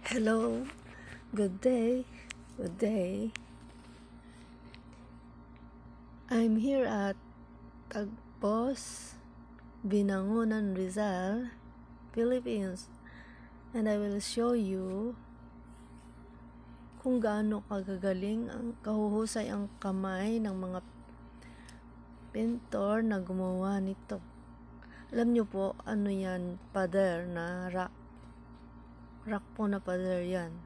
Hello, good day, good day. I'm here at Tagpos, Binangonan, Rizal, Philippines, and I will show you kung gaano kagagaling ang kahuhusay ang kamay ng mga pintor na gumawa nito. Alam nyo po, ano yan, pader na rock po na pader yan.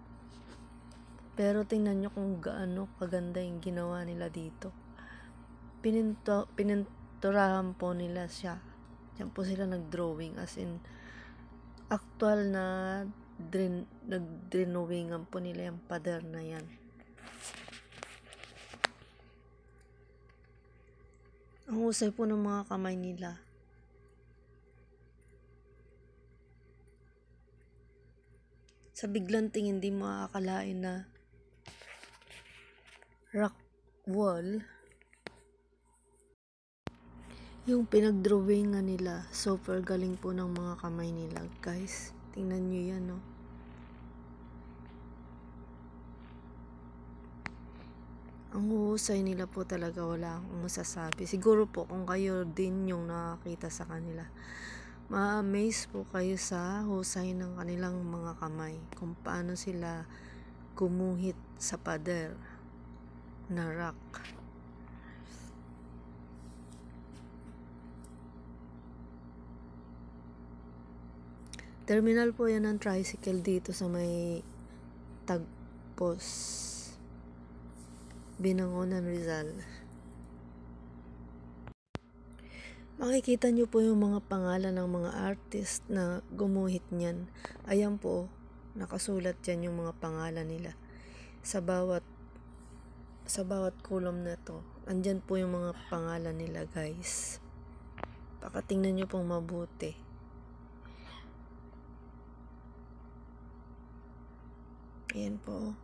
Pero tingnan nyo kung gaano kaganda yung ginawa nila dito. Pininturahan po nila siya. Diyan po sila nag-drawing, as in actual na nag-drawingan po nila yung pader na yan. Ang husay po ng mga kamay nila. Sa biglang tingin, di mo akalain na rock wall yung pinag-drawingan nila. Super galing po ng mga kamay nila, guys. Tingnan nyo yan, no? Ang husay nila po talaga, wala akong masasabi. Siguro po kung kayo din yung nakakita sa kanila, ma-amaze po kayo sa husay ng kanilang mga kamay. Kung paano sila gumuhit sa pader na rock. Terminal po yan ng tricycle dito sa may Tagpos, Binangonan, Rizal. Makikita nyo po yung mga pangalan ng mga artist na gumuhit niyan. Ayan po, nakasulat dyan yung mga pangalan nila. Sa bawat column na to, andyan po yung mga pangalan nila, guys. Pakatingnan nyo pong mabuti. Ayan po.